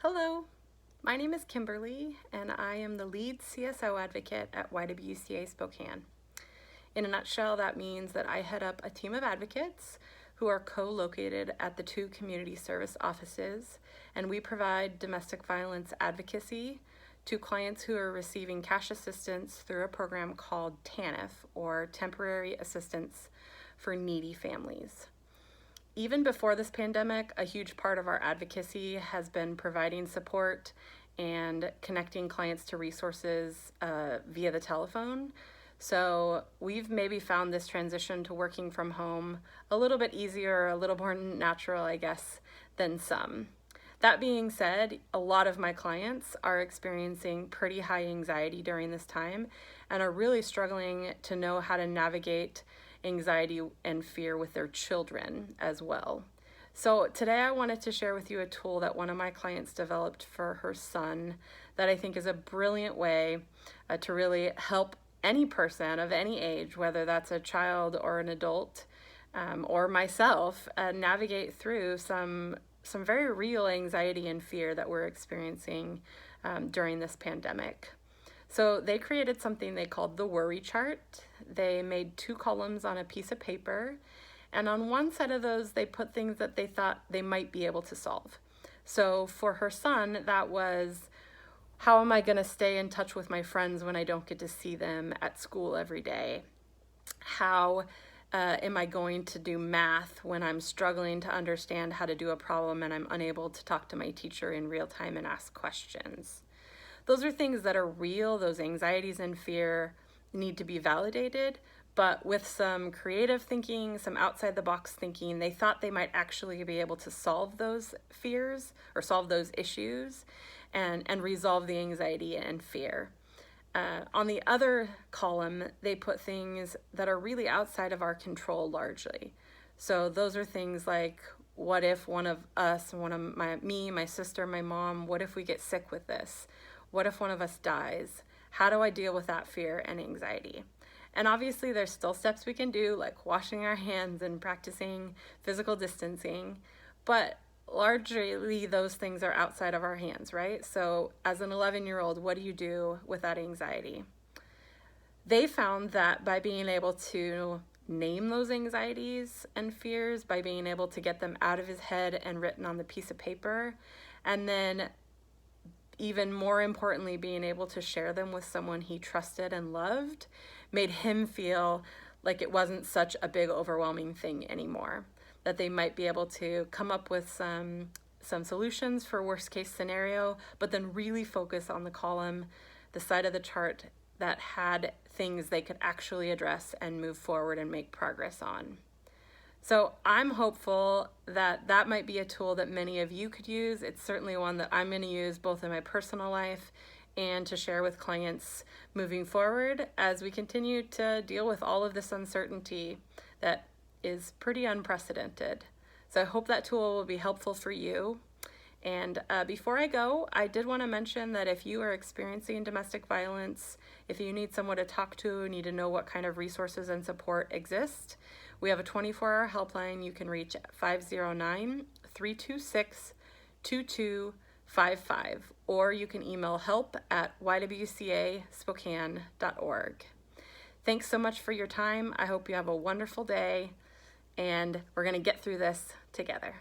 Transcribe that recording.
Hello, my name is Kimberly and I am the lead CSO advocate at YWCA Spokane. In a nutshell, that means that I head up a team of advocates who are co-located at the two community service offices, and we provide domestic violence advocacy to clients who are receiving cash assistance through a program called TANF, or Temporary Assistance for Needy Families. Even before this pandemic, a huge part of our advocacy has been providing support and connecting clients to resources via the telephone. So we've maybe found this transition to working from home a little bit easier, a little more natural, I guess, than some. That being said, a lot of my clients are experiencing pretty high anxiety during this time and are really struggling to know how to navigate anxiety and fear with their children as well. So today I wanted to share with you a tool that one of my clients developed for her son that I think is a brilliant way to really help any person of any age, whether that's a child or an adult or myself, navigate through some very real anxiety and fear that we're experiencing during this pandemic. So they created something they called the worry chart. They made 2 columns on a piece of paper, and on one side of those they put things that they thought they might be able to solve. So for her son, that was, how am I going to stay in touch with my friends when I don't get to see them at school every day? How am I going to do math when I'm struggling to understand how to do a problem and I'm unable to talk to my teacher in real time and ask questions? Those are things that are real. Those anxieties and fear need to be validated, but with some creative thinking, some outside the box thinking, they thought they might actually be able to solve those fears or solve those issues and resolve the anxiety and fear. On the other column, they put things that are really outside of our control largely. So those are things like, what if one of us, me, my sister, my mom, what if we get sick with this? What if one of us dies? How do I deal with that fear and anxiety? And obviously there's still steps we can do, like washing our hands and practicing physical distancing, but largely those things are outside of our hands, right? So as an 11-year-old, what do you do with that anxiety? They found that by being able to name those anxieties and fears, by being able to get them out of his head and written on the piece of paper, and then even more importantly, being able to share them with someone he trusted and loved, made him feel like it wasn't such a big, overwhelming thing anymore. That they might be able to come up with some solutions for worst case scenario, but then really focus on the column, the side of the chart that had things they could actually address and move forward and make progress on. So I'm hopeful that that might be a tool that many of you could use. It's certainly one that I'm going to use both in my personal life and to share with clients moving forward as we continue to deal with all of this uncertainty that is pretty unprecedented. So I hope that tool will be helpful for you. And before I go, I did want to mention that if you are experiencing domestic violence, if you need someone to talk to, need to know what kind of resources and support exist, we have a 24-hour helpline you can reach at 509-326-2255, or you can email help@ywcaspokane.org. Thanks so much for your time. I hope you have a wonderful day, and we're going to get through this together.